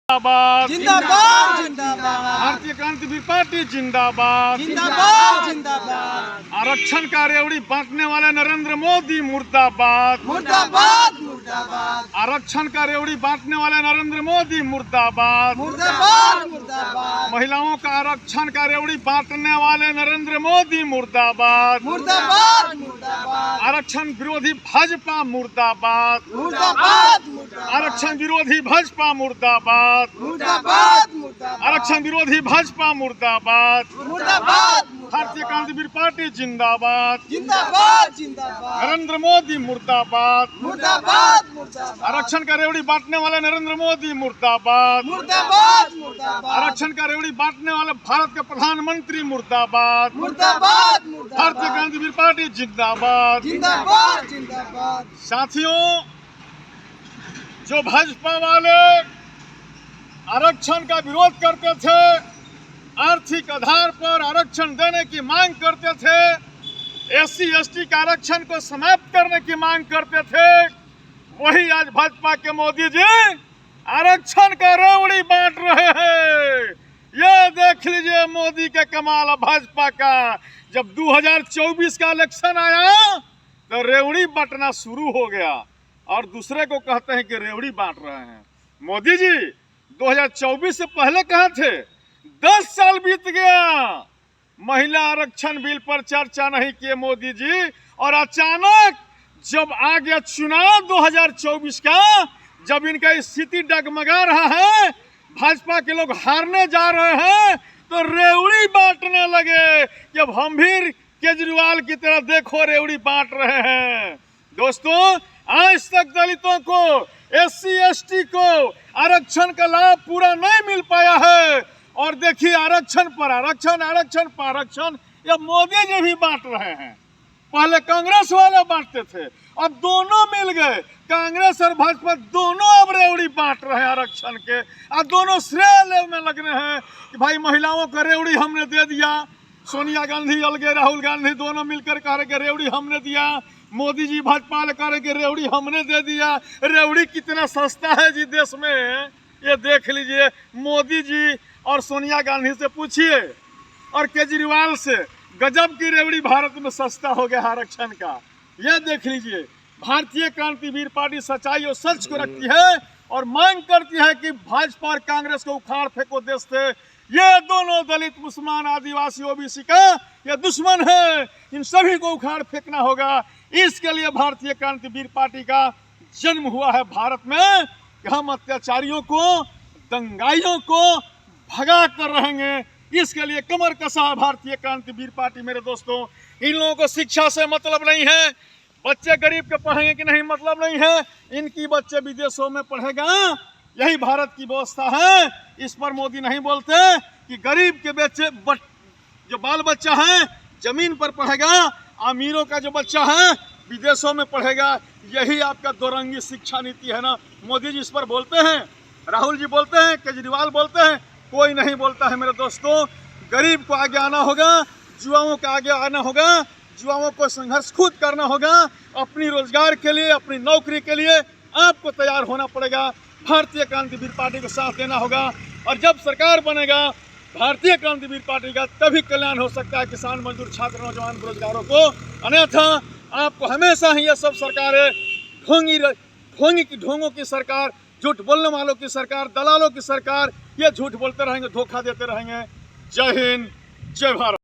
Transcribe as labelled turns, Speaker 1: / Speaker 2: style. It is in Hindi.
Speaker 1: जिंदाबाद
Speaker 2: जिंदाबाद जिंदाबाद
Speaker 1: भारतीय क्रांतिवीर पार्टी जिंदाबाद
Speaker 2: जिंदाबाद जिंदाबाद
Speaker 1: आरक्षण का रेवड़ी बांटने वाले नरेंद्र मोदी मुर्दाबाद
Speaker 2: मुर्दाबाद मुर्दाबाद
Speaker 1: आरक्षण का रेवड़ी बांटने वाले नरेंद्र मोदी मुर्दाबाद
Speaker 2: मुर्दाबाद मुर्दाबाद
Speaker 1: महिलाओं का आरक्षण का रेवड़ी बांटने वाले नरेंद्र मोदी मुर्दाबाद
Speaker 2: मुर्दाबाद मुर्दाबाद
Speaker 1: आरक्षण विरोधी भाजपा मुर्दाबाद
Speaker 2: मुर्दाबाद
Speaker 1: आरक्षण विरोधी भाजपा मुर्दाबाद
Speaker 2: मुर्दाबाद मुर्दाबाद
Speaker 1: आरक्षण विरोधी भाजपा मुर्दाबाद
Speaker 2: मुर्दाबाद
Speaker 1: भारतीय क्रांतिवीर पार्टी जिंदाबाद
Speaker 2: जिंदाबाद जिंदाबाद
Speaker 1: नरेंद्र मोदी मुर्दाबाद
Speaker 2: मुर्दाबाद मुर्दाबाद
Speaker 1: आरक्षण का रेवड़ी बांटने वाले नरेंद्र मोदी मुर्दाबाद
Speaker 2: मुर्दाबाद मुर्दाबाद
Speaker 1: आरक्षण का रेवड़ी बांटने वाले भारत के प्रधानमंत्री मुर्दाबाद
Speaker 2: मुर्दाबाद
Speaker 1: भारतीय
Speaker 2: मुर्दाबाद
Speaker 1: क्रांतिवीर पार्टी जिंदाबाद
Speaker 2: जिंदाबाद जिंदाबाद
Speaker 1: साथियों, जो भाजपा वाले आरक्षण का विरोध करते थे, आर्थिक आधार पर आरक्षण देने की मांग करते थे, एससी एसटी का आरक्षण को समाप्त करने की मांग करते थे, वही आज भाजपा के मोदी जी आरक्षण का रेवड़ी बांट रहे हैं। ये देख लीजिए मोदी के कमाल भाजपा का। जब 2024 का इलेक्शन आया तो रेवड़ी बांटना शुरू हो गया और दूसरे को कहते हैं कि रेवड़ी बांट रहे हैं। मोदी जी 2024 से पहले कहाँ थे? 10 साल बीत गया, महिला आरक्षण बिल पर चर्चा नहीं किए मोदी जी, और अचानक जब आ गया चुनाव 2024 का, जब इनका स्थिति डगमगा रहा है, भाजपा के लोग हारने जा रहे हैं, तो रेवड़ी बांटने लगे कि अब हम भी केजरीवाल की तरह देखो रेवड़ी बांट रहे हैं। दोस्तों, आज तक दलितों को, एससी एसटी को आरक्षण का लाभ पूरा नहीं मिल पाया है, और देखिए आरक्षण पर आरक्षण, आरक्षण पर आरक्षण ये मोदी जी भी बांट रहे हैं। पहले कांग्रेस वाले बांटते थे, अब दोनों मिल गए, कांग्रेस और भाजपा दोनों अब रेवड़ी बांट रहे हैं आरक्षण के। अब दोनों श्रेय लेने में लग रहे हैं कि भाई महिलाओं को रेवड़ी हमने दे दिया। सोनिया गांधी अलगे, राहुल गांधी दोनों मिलकर कह रहे कि रेवड़ी हमने दिया। मोदी जी भाजपा ले कह रहे कि रेवड़ी हमने दे दिया। रेवड़ी कितना सस्ता है जी देश में, ये देख लीजिए। मोदी जी और सोनिया गांधी से पूछिए और केजरीवाल से, गजब की रेवड़ी भारत में सस्ता हो गया आरक्षण का। यह देख लीजिए, भारतीय क्रांतिवीर पार्टी सच्चाई और सच को रखती है और मांग करती है कि भाजपा और कांग्रेस को उखाड़ फेंको देश से। ये दोनों दलित, मुसलमान, आदिवासी, ओबीसी का ये दुश्मन है, इन सभी को उखाड़ फेंकना होगा। इसके लिए भारतीय क्रांतिवीर पार्टी का जन्म हुआ है भारत में कि हम अत्याचारियों को, दंगाइयों को भगा कर रहेंगे। इसके लिए कमर कसा है भारतीय क्रांतिवीर पार्टी। मेरे दोस्तों, इन लोगों को शिक्षा से मतलब नहीं है, बच्चे गरीब के पढ़ेंगे कि नहीं मतलब नहीं है, इनकी बच्चे विदेशों में पढ़ेगा, यही भारत की व्यवस्था है। इस पर मोदी नहीं बोलते कि गरीब के बच्चे, जो बाल बच्चा है जमीन पर पढ़ेगा, अमीरों का जो बच्चा है विदेशों में पढ़ेगा। यही आपका दोरंगी शिक्षा नीति है ना। मोदी जी इस पर बोलते हैं, राहुल जी बोलते हैं, केजरीवाल बोलते हैं, कोई नहीं बोलता है। मेरे दोस्तों, गरीब को आगे आना होगा, युवाओं को आगे आना होगा, युवाओं को संघर्ष खुद करना होगा। अपनी रोजगार के लिए, अपनी नौकरी के लिए आपको तैयार होना पड़ेगा। भारतीय क्रांतिवीर पार्टी को साथ देना होगा, और जब सरकार बनेगा भारतीय क्रांतिवीर पार्टी का, तभी कल्याण हो सकता है किसान, मजदूर, छात्र, नौजवान, बेरोजगारों को। अन्यथा आपको हमेशा ही ये सब सरकारें ढोंगों की सरकार, झूठ बोलने वालों की सरकार, दलालों की सरकार, ये झूठ बोलते रहेंगे, धोखा देते रहेंगे। जय हिंद, जय भारत।